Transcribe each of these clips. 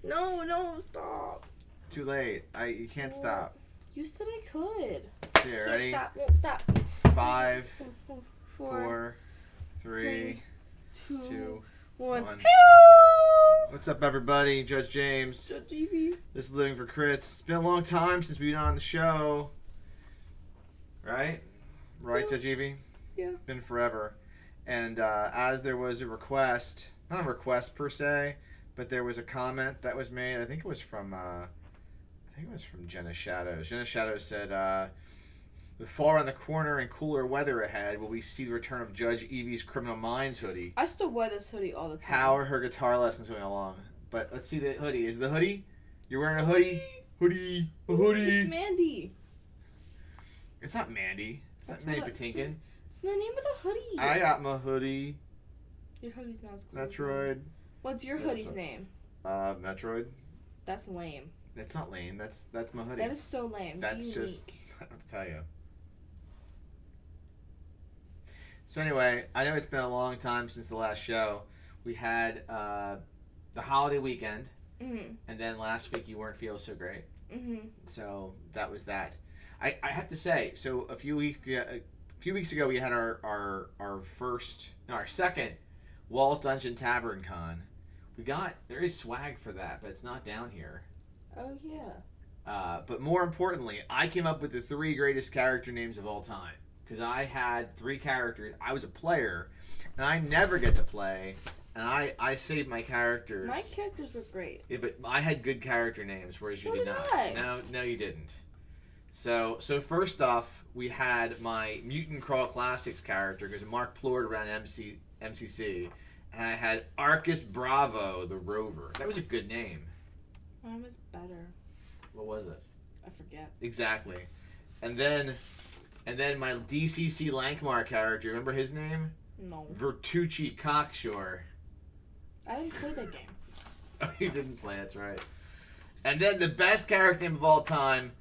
No, stop. Too late. You can't stop. You said I could. Here, ready? Won't stop. 5, 4, 3, 2, 1. What's up, everybody? Judge James. Judge Evie. This is Living for Crits. It's been a long time since we've been on the show. Right? Right, Yeah. Judge Evie? Yeah. Been forever. And as there was a request, not a request per se, but there was a comment that was made. I think it was from Jenna Shadows. Jenna Shadows said, with fall around the corner and cooler weather ahead, will we see the return of Judge Evie's Criminal Minds hoodie? I still wear this hoodie all the time. How are her guitar lessons going along? But let's see the hoodie. Is it the hoodie? You're wearing a hoodie? Hoodie. A hoodie. It's Mandy. It's not Mandy. It's That's not Mandy what Patinkin. It's the name of the hoodie. I got my hoodie. Your hoodie's not as cool. Metroid. What's your hoodie's name? Metroid. That's lame. That's not lame. That's my hoodie. That is so lame. That's Unique. just, I have to tell you. So anyway, I know it's been a long time since the last show. We had the holiday weekend, and then last week you weren't feeling so great. So that was that. I have to say, so a few weeks ago we had our second Walls Dungeon Tavern Con. There is swag for that, but it's not down here. Oh yeah. But more importantly, I came up with the 3 greatest character names of all time. Because I had 3 characters. I was a player, and I never get to play. And I saved my characters. My characters were great. Yeah, but I had good character names, whereas So you did did not. I. No, you didn't. So first off, we had my Mutant Crawl Classics character, because Mark Plord ran MCC, and I had Arcus Bravo, the Rover. That was a good name. Mine was better. What was it? I forget. Exactly. And then my DCC Lankmar character, remember his name? No. Vertucci Cockshore. I didn't play that game. Oh, you didn't play, that's right. And then the best character name of all time,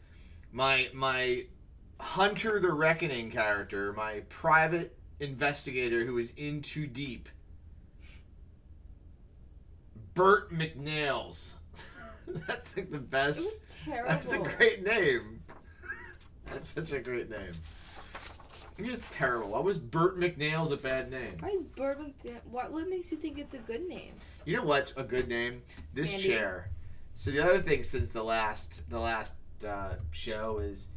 my Hunter the Reckoning character, my private investigator who is in too deep. Burt McNails. That's like the best. It was terrible. That's a great name. That's such a great name. It's terrible. Why was Burt McNails a bad name? Why is Burt McNails? What makes you think it's a good name? You know what's a good name? This Andy. chair. So the other thing since the last show is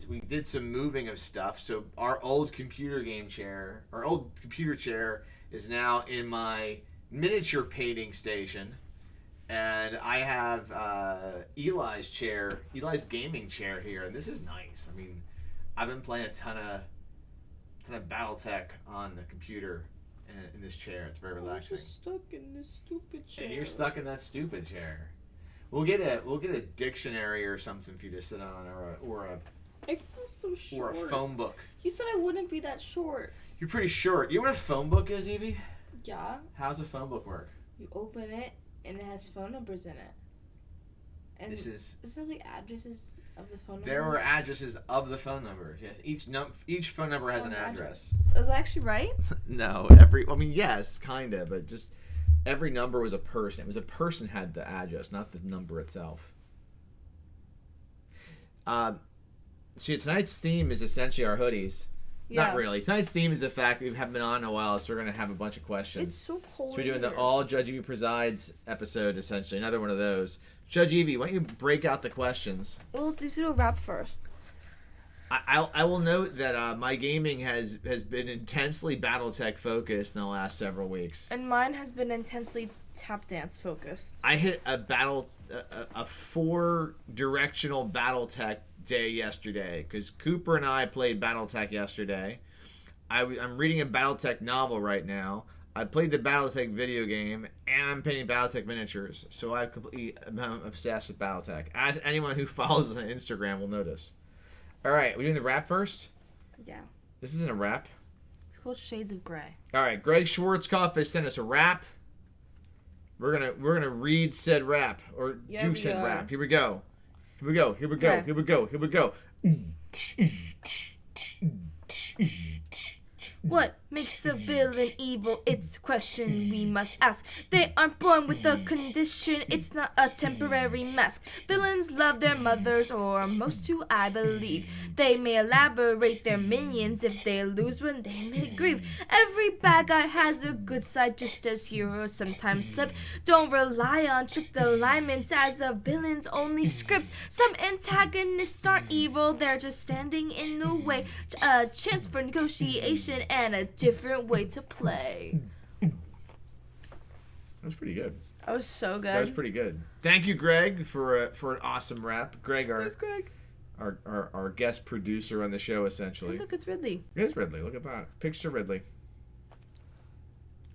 we did some moving of stuff. So our old computer chair is now in my miniature painting station. And I have Eli's gaming chair here, and this is nice. I mean, I've been playing a ton of BattleTech on the computer in this chair. It's very relaxing. I'm just stuck in this stupid chair. And you're stuck in that stupid chair. We'll get a dictionary or something for you to sit on, I feel so short. or a phone book. You said I wouldn't be that short. You're pretty short. You know what a phone book is, Evie? Yeah. How's a phone book work? You open it, and it has phone numbers in it. And isn't there like addresses of the phone numbers? There are addresses of the phone numbers. Yes, each phone number has an address. Is that actually right? No, yes, kind of, but just every number was a person. It was a person had the address, not the number itself. See, tonight's theme is essentially our hoodies. Yeah. Not really. Tonight's theme is the fact we haven't been on in a while, so we're going to have a bunch of questions. It's so cold. So we're doing the All Judge Evie Presides episode, essentially. Another one of those. Judge Evie, why don't you break out the questions? Well, let's do a rap first. I will note that my gaming has been intensely BattleTech focused in the last several weeks. And mine has been intensely tap dance focused. I hit a 4-directional BattleTech day yesterday because Cooper and I played BattleTech yesterday. I'm reading a BattleTech novel right now. I played the BattleTech video game, and I'm painting BattleTech miniatures. So I'm obsessed with BattleTech, as anyone who follows us on Instagram will notice. All right, we doing the rap first? Yeah. This isn't a rap. It's called Shades of Grey. All right, Greg Schwarzkopf has sent us a rap. We're gonna read said rap, or do said rap. Here we go. What? makes a villain evil? It's a question we must ask. They aren't born with a condition, it's not a temporary mask. Villains love their mothers, or most do, I believe. They may elaborate their minions if they lose when they may grieve. Every bad guy has a good side, just as heroes sometimes slip. Don't rely on strict alignments as a villain's only script. Some antagonists aren't evil, they're just standing in the way. A chance for negotiation and a different way to play. That was pretty good. That was so good. That was pretty good. Thank you, Greg, for an awesome rap. Greg, Thanks, Greg. Our guest producer on the show, essentially. Hey, look, it's Ridley. It is Ridley. Look at that. Picture Ridley.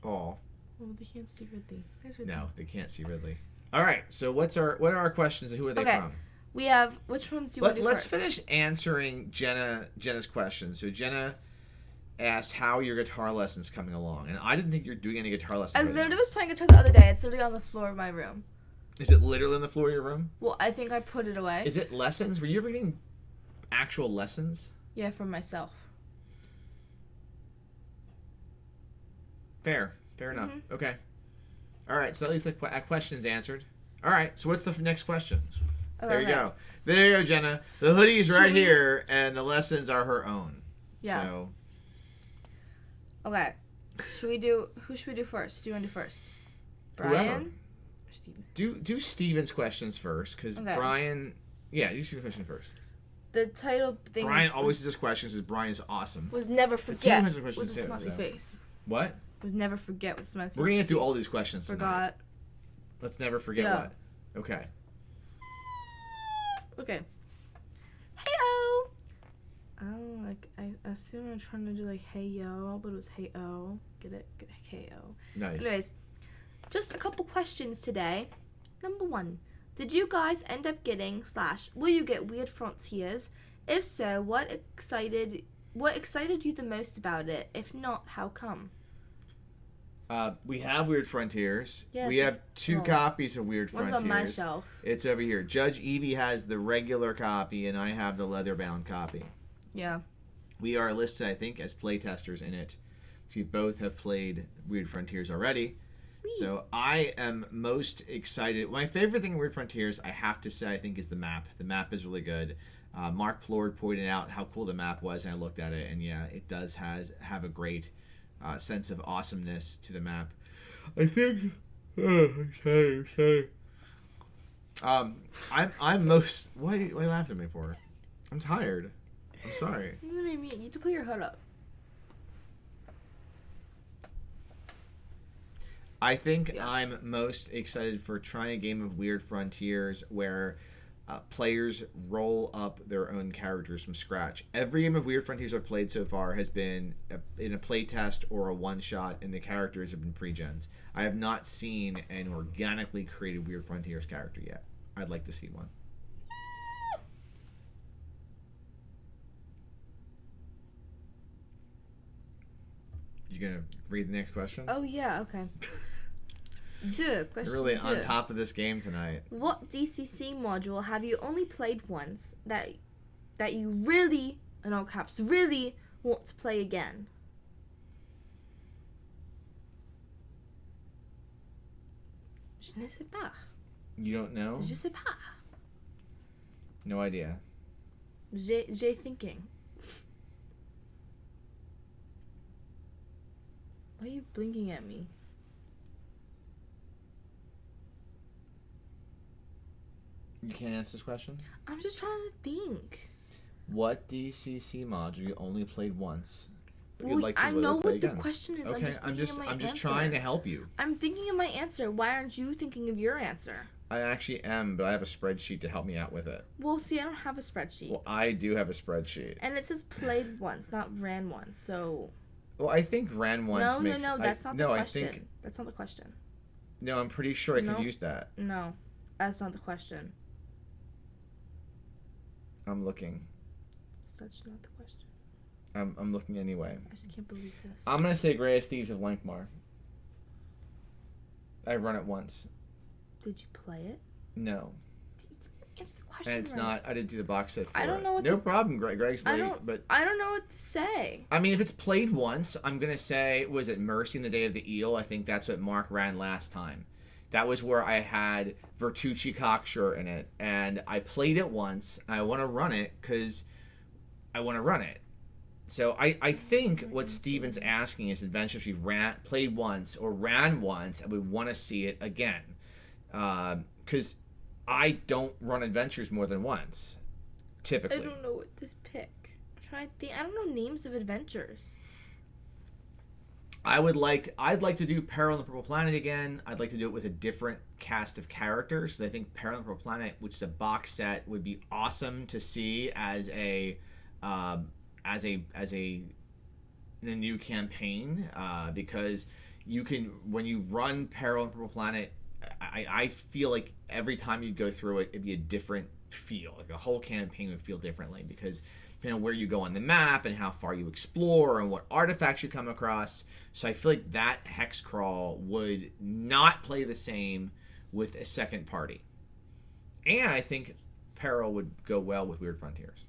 Oh. Oh, they can't see Ridley. There's Ridley. No, they can't see Ridley. All right. So what are our questions and who are they from? We have, which ones do you want to do Let's first? finish answering Jenna's questions. So Jenna asked how your guitar lessons coming along, and I didn't think you're doing any guitar lessons. I right literally now. was playing guitar the other day. It's literally on the floor of my room. Is it literally on the floor of your room? Well, I think I put it away. Is it lessons? Were you ever getting actual lessons? Yeah, for myself. Fair enough. Mm-hmm. Okay. All right. So at least the question's answered. All right. So what's the next question? There you go. There you go, Jenna. The hoodie's right here, and the lessons are her own. Yeah. So. Okay. Who should we do first? Do you want to do first? Whoever. Brian? Or Steven? Do Steven's questions first, because Okay. Brian. Yeah, do Steven's question first. The title thing Brian always does questions because Brian is awesome. was never Steven forget has a question with a too, smiley so. face. What? Was never forget with a smiley face. We're going to get through all these questions tonight. Forgot. Let's never forget Yeah. what. Okay. Okay. Hey-o! Oh, like, I assume I'm trying to do, like, hey-yo, but it was hey-o. Get it? Get hey-o. Nice. Anyways, just a couple questions today. Number 1. Did you guys end up getting / will you get Weird Frontiers? If so, what excited you the most about it? If not, how come? We have Weird Frontiers. Yeah, we have 2 copies of Weird One's Frontiers. on my shelf. It's over here. Judge Evie has the regular copy, and I have the leather-bound copy. Yeah. We are listed, I think, as playtesters in it. We both have played Weird Frontiers already. Whee. So I am most excited. My favorite thing in Weird Frontiers, I have to say, I think, is the map. The map is really good. Mark Plord pointed out how cool the map was, and I looked at it, and yeah, it does have a great sense of awesomeness to the map. I think. Sorry. I'm most. Why are you laughing at me for? I'm tired. I'm sorry. You need to put your hood up. I think I'm most excited for trying a game of Weird Frontiers where players roll up their own characters from scratch. Every game of Weird Frontiers I've played so far has been in a playtest or a one-shot, and the characters have been pre-gens. I have not seen an organically created Weird Frontiers character yet. I'd like to see one. You gonna read the next question? Oh, yeah, okay. Question You're really 2. on top of this game tonight. What DCC module have you only played once that you really, in all caps, really want to play again? Je ne sais pas. You don't know? Je sais pas. No idea. J'ai thinking. Why are you blinking at me? You can't answer this question? I'm just trying to think. What DCC module you only played once? But Well, you'd like to I know play what the again? question is. Okay, I'm just I'm trying to help you. I'm thinking of my answer. Why aren't you thinking of your answer? I actually am, but I have a spreadsheet to help me out with it. Well, see, I don't have a spreadsheet. Well, I do have a spreadsheet. And it says played once, not ran once. So Well, I think ran once no, makes... no, that's not the question. I think... That's not the question. No, I'm pretty sure I No. could use that. No, that's not the question. I'm looking. Such not the question. I'm looking anyway. I just can't believe this. I'm going to say Greatest Thieves of Lankmar. I've run it once. Did you play it? No. answer the question. And it's right. not. I didn't do the box set for I don't it. know what No to- problem, Greg. Greg's late, but I don't know what to say. I mean, if it's played once, I'm gonna say, was it Mercy in the Day of the Eel? I think that's what Mark ran last time. That was where I had Vertucci Cocksure in it, and I played it once. And I want to run it because I want to run it. So I think what Steven's asking is adventures we played once or ran once, and we want to see it again. Because I don't run adventures more than once, typically. I don't know what to pick. I'm trying to think. I don't know names of adventures. I'd like to do Peril on the Purple Planet again. I'd like to do it with a different cast of characters. I think Peril on the Purple Planet, which is a box set, would be awesome to see as a in a new campaign, because you can, when you run Peril on the Purple Planet, I feel like every time you go through it, it'd be a different feel. Like the whole campaign would feel differently because depending on where you go on the map and how far you explore and what artifacts you come across. So I feel like that hex crawl would not play the same with a second party. And I think Peril would go well with Weird Frontiers.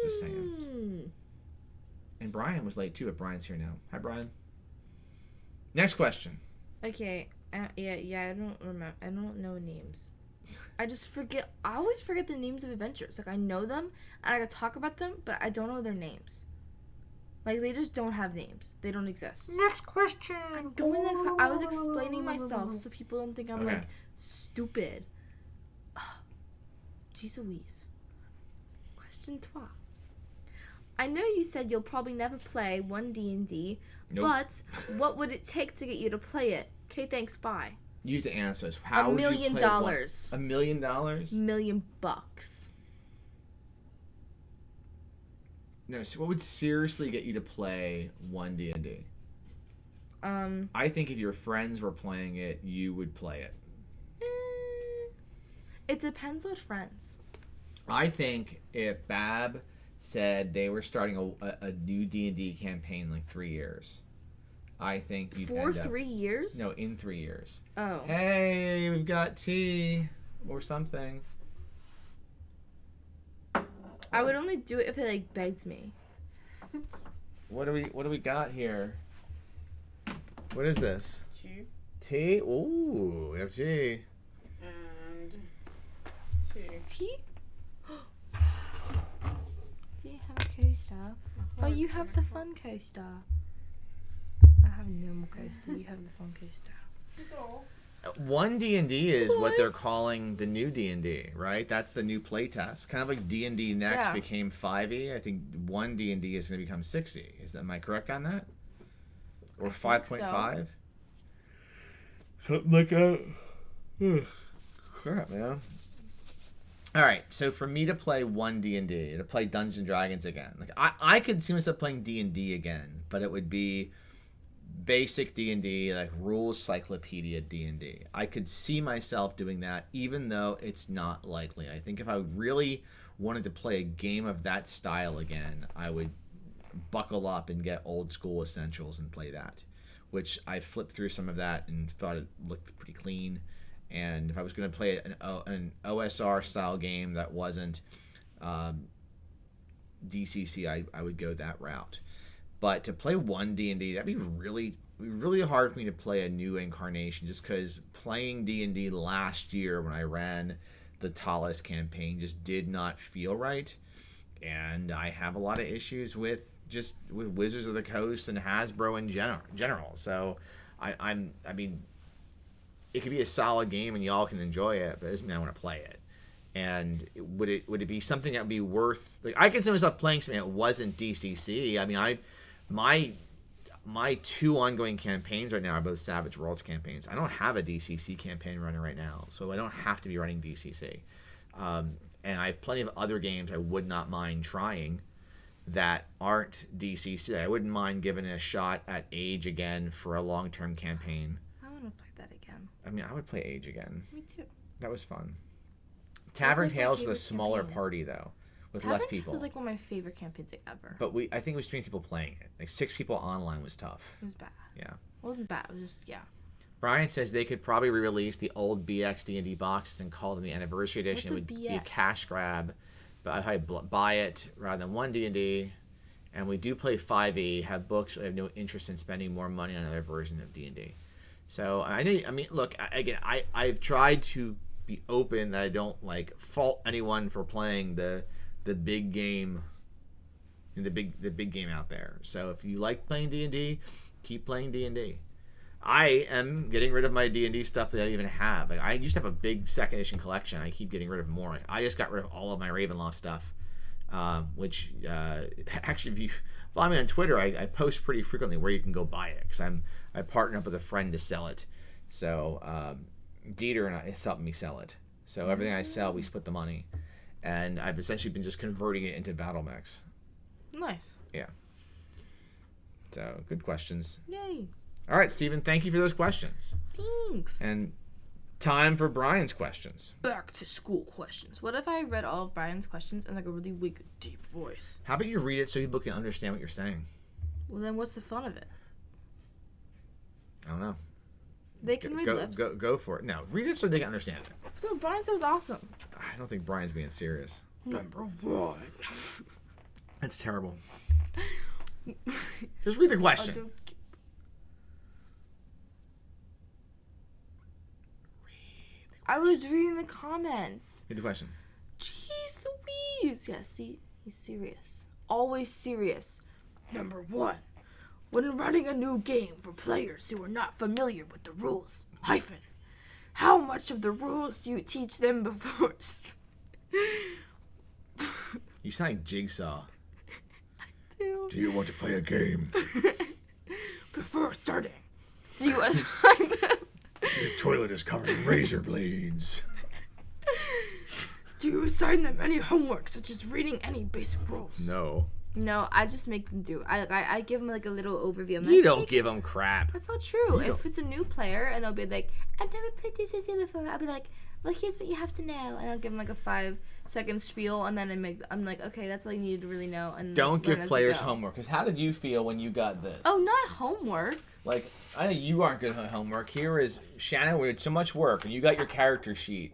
Just saying. And Brian was late too, but Brian's here now. Hi, Brian. Next question. Okay. Yeah. I don't remember. I don't know names. I just forget. I always forget the names of adventures. Like I know them and I can talk about them, but I don't know their names. Like they just don't have names. They don't exist. Next question. I'm going next. I was explaining myself so people don't think I'm like stupid. Jeez Louise. Question 12. I know you said you'll probably never play one D&D, Nope. but what would it take to get you to play it? Okay, thanks. Bye. You have to answer this. How $1 would you million. play one? $1 million? $1,000,000. No. So what would seriously get you to play one D&D? I think if your friends were playing it, you would play it. It depends on friends. I think if Bab said they were starting a new D&D campaign in like 3 years, I think you'd For 3 years? No, in 3 years. Oh. Hey, we've got tea or something. I would only do it if they like begged me. What do we got here? What is this? Tea. Tea? Ooh, we have tea. And tea. Tea? Do you have a coaster? Oh, you have the fun coaster. I have a normal coaster. You have the fun coaster. So, One D&D is what What? they're calling the new D&D, right? That's the new playtest. Kind of like D&D Next Yeah. became 5e. I think one D&D is going to become 6e. Am I correct on that? Or 5.5? Something like that. Ugh. Crap, man. All right, so for me to play one D&D, to play Dungeons and Dragons again, like I could see myself playing D&D again, but it would be basic D&D, like rules cyclopedia D&D. I could see myself doing that, even though it's not likely. I think if I really wanted to play a game of that style again, I would buckle up and get old school essentials and play that, which I flipped through some of that and thought it looked pretty clean. And if I was going to play an OSR style game that wasn't DCC, I would go that route. But to play one D&D, that'd be really hard for me to play a new incarnation, just because playing D&D last year when I ran the Talos campaign just did not feel right. And I have a lot of issues with Wizards of the Coast and Hasbro in general. So I mean, it could be a solid game and y'all can enjoy it, but it doesn't mean I want to play it. And would it be something that would be worth? Like, I consider myself playing something that wasn't DCC. I mean, my two ongoing campaigns right now are both Savage Worlds campaigns. I don't have a DCC campaign running right now, so I don't have to be running DCC. And I have plenty of other games I would not mind trying that aren't DCC. I wouldn't mind giving it a shot at Age again for a long-term campaign. I want to play that again. I mean, I would play Age again. Me too. That was fun. Tavern like my Tales was a favorite smaller campaign. party though, with Tavern less Tales people. is like one of my favorite campaigns ever. But I think it was 3 people playing it. Like 6 people online was tough. It was bad. Yeah. It wasn't bad. It was just, yeah. Brian says they could probably re-release the old BX D&D boxes and call them the Anniversary Edition. It would be a cash grab, but I'd probably buy it rather than one D&D. And we do play 5e, have books, but I have no interest in spending more money on another version of D&D. So look, again, I've tried to be open that I don't like fault anyone for playing the big game, the big game out there. So if you like playing D&D, keep playing D&D. I am getting rid of my D&D stuff that I even have. Like I used to have a big second edition collection. I keep getting rid of more. Like, I just got rid of all of my Ravenloft stuff. Which actually, if you follow me on Twitter, I post pretty frequently where you can go buy it because I partnered up with a friend to sell it. So Dieter and I is helping me sell it. So everything I sell, we split the money, and I've essentially been just converting it into battle mechs. Nice. Yeah. So good questions. Yay. All right, Steven, thank you for those questions. Thanks. And time for Brian's questions. Back to school questions. What if I read all of Brian's questions in like a really weak, deep voice? How about you read it so people can understand what you're saying? Well, then what's the fun of it? I don't know. They can read lips. Go for it. No, read it so they can understand it. So Brian said it was awesome. I don't think Brian's being serious. Number one. That's terrible. Just read the question. I was reading the comments. Read the question. Jeez Louise. Yeah, see? He's serious. Always serious. Number one. When running a new game for players who are not familiar with the rules, how much of the rules do you teach them before? You sound like Jigsaw. I do. Do you want to play a game? Before starting, do you assign them? Your toilet is covered in razor blades. Do you assign them any homework, such as reading any basic rules? No, I just make them do. I give them like a little overview. I'm you like, don't give them crap. That's not true. If it's a new player and they'll be like, I've never played this before, I'll be like, well, here's what you have to know, and I'll give them like a 5-second spiel, and then I'm like, okay, that's all you need to really know. And don't give players homework. Because how did you feel when you got this? Oh, not homework. Like, I know you aren't good at homework. Here is Shannon. We had so much work, and you got your character sheet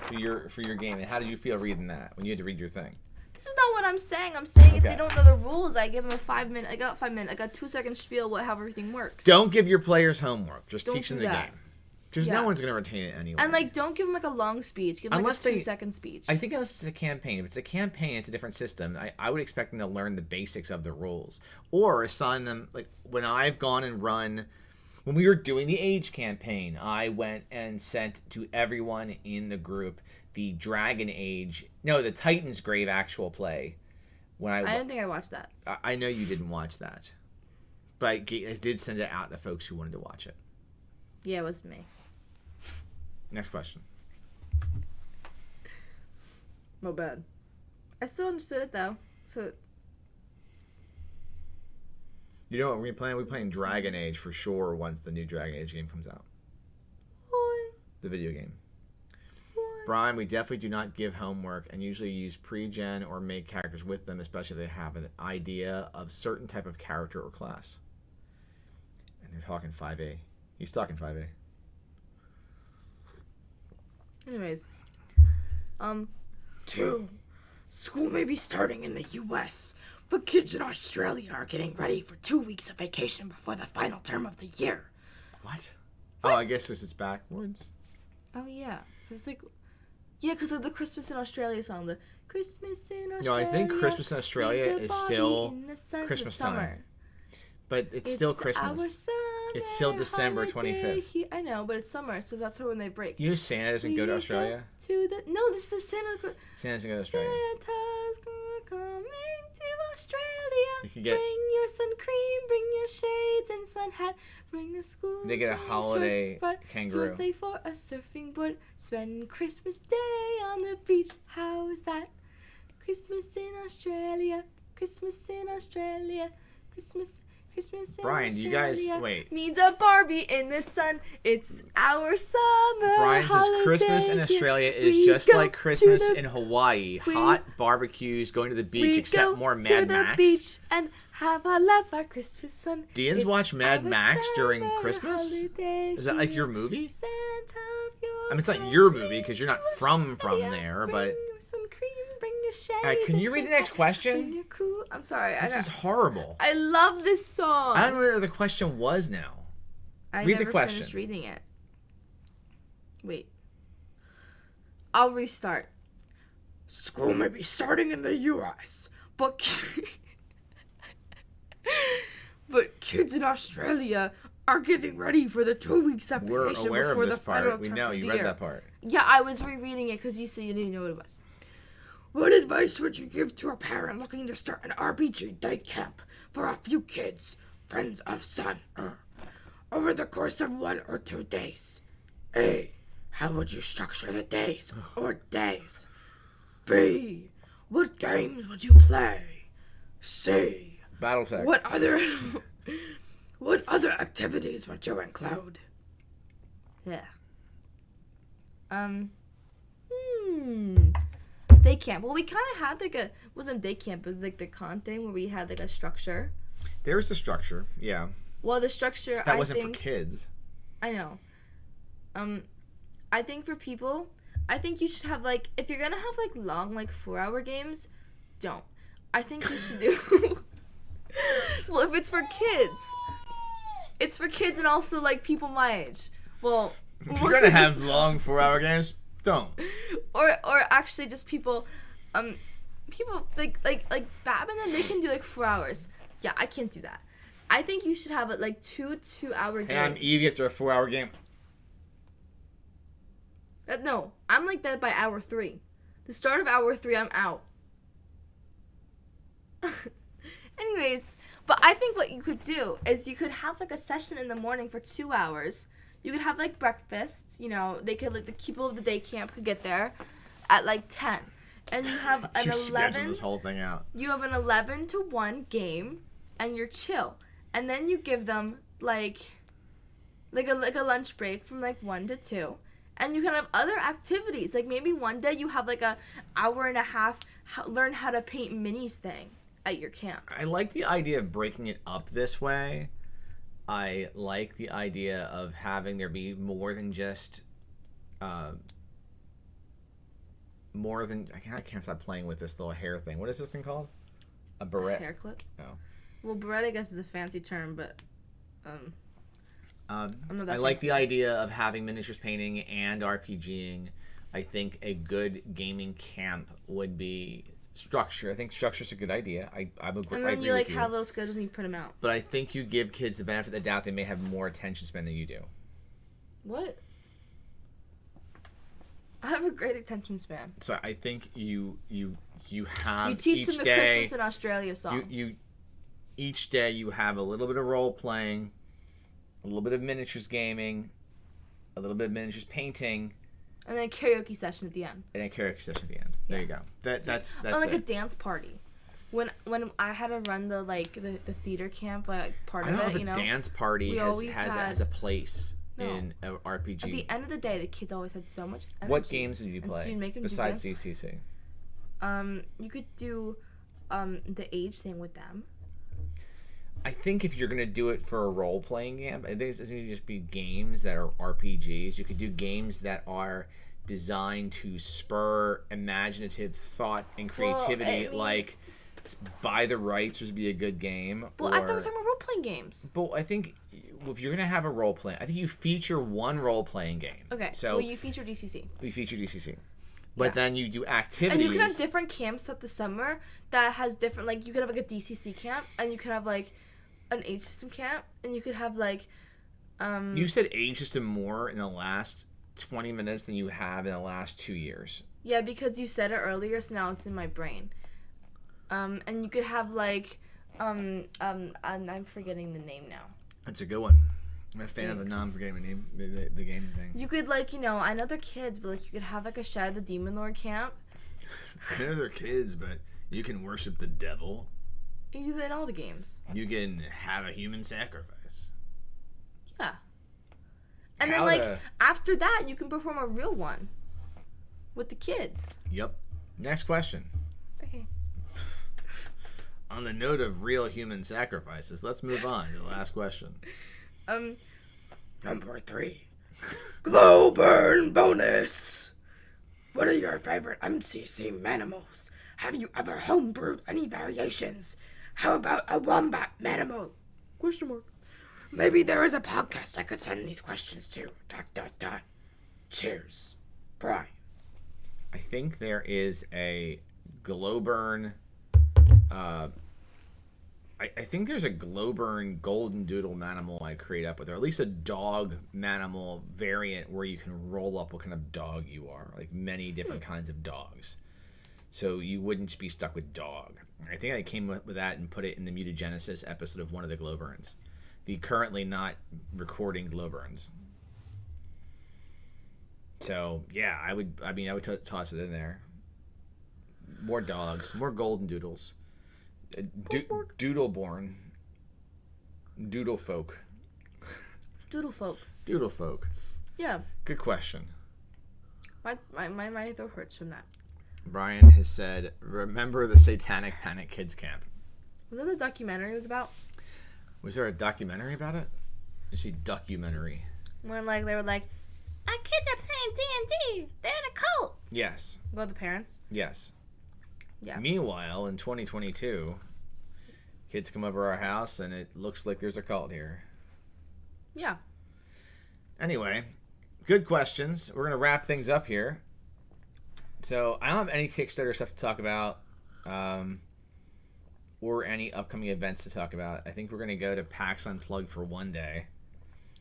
for your game. And how did you feel reading that when you had to read your thing? This is not what I'm saying. I'm saying if they don't know the rules, I give them a 5-minute. I got 5 minutes. I got 2-second spiel how everything works. Don't give your players homework. Just teach them the that. game. Because no one's going to retain it anyway. And like, don't give them like a long speech. Give them like a 2-second speech. I think unless it's a campaign. If it's a campaign, it's a different system. I would expect them to learn the basics of the rules. Or assign them, like when I've gone and run, when we were doing the Age campaign, I went and sent to everyone in the group the the Titan's Grave actual play. I didn't think I watched that. I know you didn't watch that. But I did send it out to folks who wanted to watch it. Yeah, it was me. Next question. No bad. I still understood it though. So. You know what we're playing? We're playing Dragon Age for sure once the new Dragon Age game comes out. The video game. Brian, we definitely do not give homework and usually use pre-gen or make characters with them, especially if they have an idea of certain type of character or class. And they're talking 5A. He's talking 5A. Anyways. 2. School may be starting in the U.S., but kids in Australia are getting ready for 2 weeks of vacation before the final term of the year. What? Oh, I guess it's backwards. Oh, yeah. It's like... Yeah, because of the Christmas in Australia song. The Christmas in Australia. No, I think Christmas in Australia is still Christmas time. But it's still Christmas. It's still December 25th. I know, but it's summer, so that's when they break. You know Santa doesn't go to Australia? No, this is the Santa. Santa doesn't go to Australia. Santa's coming to Australia. You get, bring your sun cream, bring your shades and sun hat, bring the school. They get a holiday kangaroo. You'll stay for a surfing board, spend Christmas Day on the beach. How is that? Christmas in Australia, Christmas in Australia, Christmas in Brian, Australia. you guys wait. Means a Barbie in the sun. It's our summer. Brian says Christmas in Australia is just like Christmas in Hawaii. Hot barbecues, going to the beach, except more Mad Max. We go to the beach and Have I left our Christmas sun? Do you watch Mad Max during Christmas? Is that like your movie? Santa of your I mean, it's not your movie because you're not from there, but. Bring some cream, bring your shades. All right, can you read the next question? I'm sorry. This is horrible. I love this song. I don't know what the question was now. I Read the never question. finished reading it. Wait. I'll restart. School may be starting in the U.S., but kids in Australia are getting ready for the 2 weeks We're application aware before of the this final part. We term know of you the read year. that part. Yeah, I was rereading it because you said you didn't know what it was. What advice would you give to a parent looking to start an RPG day camp for a few kids, friends of Santa, over the course of 1 or 2 days? A. How would you structure the days or days? B. What games would you play? C. Battletech. What other activities would you include? Yeah. Day camp. Well, we kind of had like wasn't day camp, it was like the con thing where we had like a structure. There was the structure, yeah. Well, the structure, That wasn't for kids. I know. I think for people, I think you should have like, if you're gonna have like long, like 4-hour games, don't. I think you should do. Well, if it's for kids, it's for kids and also like people my age. Well, If you're gonna have long 4-hour games, don't. Or actually just people, people like badminton, they can do like 4 hours. Yeah, I can't do that. I think you should have it like 2-hour games. Hey, I'm easy after a 4-hour game. No, I'm like that by hour 3. The start of hour 3, I'm out. Anyways, but I think what you could do is you could have like a session in the morning for 2 hours. You could have like breakfast, you know, they could like the people of the day camp could get there at like 10. And you have an You 11 schedule this whole thing out. You have an 11 to 1 game and you're chill. And then you give them like a lunch break from like 1 to 2. And you can have other activities. Like maybe one day you have like a hour and a half learn how to paint minis thing at your camp. I like the idea of breaking it up this way. I like the idea of having there be more than just I can't stop playing with this little hair thing. What is this thing called? A beret. Hair clip? Oh. Well, beret I guess is a fancy term, but I'm not that I like fancy. the idea of having miniatures painting and RPGing. I think a good gaming camp would be structure. I think structure's a good idea. I agree. And then you like have little schedules and you print them out. But I think you give kids the benefit of the doubt. They may have more attention span than you do. What? I have a great attention span. So I think you have You teach each them the day, Christmas in Australia song. You each day you have a little bit of role playing, a little bit of miniatures gaming, a little bit of miniatures painting, and then a karaoke session at the end. and a karaoke session at the end. There you go. That's Or like it. a dance party. When I had to run the theater camp, like part I of don't know it, if you know. a dance party we always has a place No. in an RPG. At the end of the day, the kids always had so much energy. What games did you And so play you'd make them do besides dance- CCC? You could do the age thing with them. I think if you're going to do it for a role-playing game, it doesn't need to just be games that are RPGs. You could do games that are designed to spur imaginative thought and creativity, I mean- like Buy the Rights would be a good game. Well, I thought we were talking about role-playing games. But I think if you're going to have a role-playing, I think you feature one role-playing game. Okay, So well, you feature DCC. we feature DCC. But Yeah. then you do activities. And you can have different camps throughout the summer that has different, like, you could have, like, a DCC camp, and you could have, like, an age system camp, and you could have, like, You said age system more in the last 20 minutes than you have in the last 2 years. Yeah, because you said it earlier, so now it's in my brain. And you could have, like, I'm forgetting the name now. That's a good one. I'm a fan of the Thanks. non-forgetting the name, the game thing. You could, like, you know, I know they're kids, but, like, you could have, like, a Shadow the Demon Lord camp. I know they're kids, but you can worship the devil. You do that in all the games. You can have a human sacrifice. Yeah. And How then, like, to- after that, you can perform a real one with the kids. Yep. Next question. Okay. On the note of real human sacrifices, let's move on to the last question. Number 3. Glow burn bonus. What are your favorite MCC manimals? Have you ever homebrewed any variations? How about a wombat manimal? Question mark. Maybe there is a podcast I could send these questions to. ... Cheers. Brian. I think there is a Glowburn. I think there's a Glowburn Golden Doodle manimal I create up with, or at least a dog manimal variant where you can roll up what kind of dog you are, like many different kinds of dogs. So you wouldn't be stuck with dog. I think I came up with that and put it in the Mutagenesis episode of one of the Glowburns. The currently not recording Glowburns. So yeah, I would toss it in there. More dogs, more golden doodles. Doodleborn. Doodle folk. Doodle folk. Doodle folk. Yeah. Good question. My throat hurts from that. Brian has said, remember the Satanic Panic Kids Camp. Was that the documentary it was about? Was there a documentary about it? I see documentary. When like they were like, our kids are playing D&D. They're in a cult. Yes. Go the parents. Yes. Yeah. Meanwhile, in 2022, kids come over our house and it looks like there's a cult here. Yeah. Anyway, good questions. We're going to wrap things up here. So I don't have any Kickstarter stuff to talk about or any upcoming events to talk about. I think we're going to go to PAX Unplugged for one day.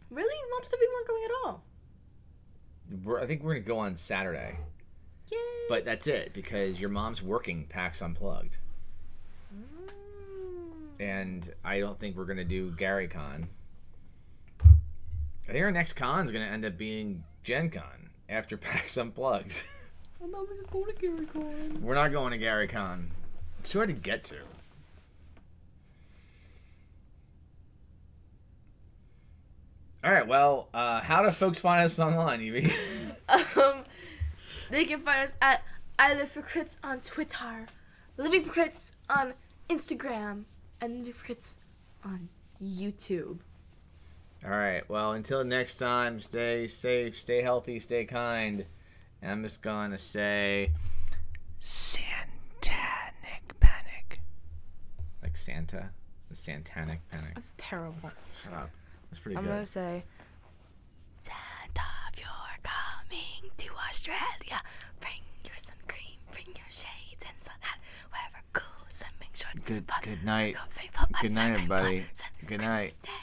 Really? Most of you weren't going at all. I think we're going to go on Saturday. Yay. But that's it, because your mom's working PAX Unplugged. And I don't think we're going to do GaryCon. I think our next con is going to end up being Gen Con after PAX Unplugged. I'm not going to GaryCon. We're not going to GaryCon. It's too hard to get to. All right, well, how do folks find us online, Evie? They can find us at I Live for Crits on Twitter, Living for Crits on Instagram, and Living for Crits on YouTube. All right, well, until next time, stay safe, stay healthy, stay kind. And I'm just going to say Satanic Panic. Like Santa? The Satanic Panic. That's terrible. Shut up. That's pretty I'm good. going to say, Santa, you're coming to Australia. Bring your sun cream, bring your shades and sun hat, whatever cool swimming shorts. Good night. Come save up Good night, Australia. everybody. Fun, Good Christmas night. Day.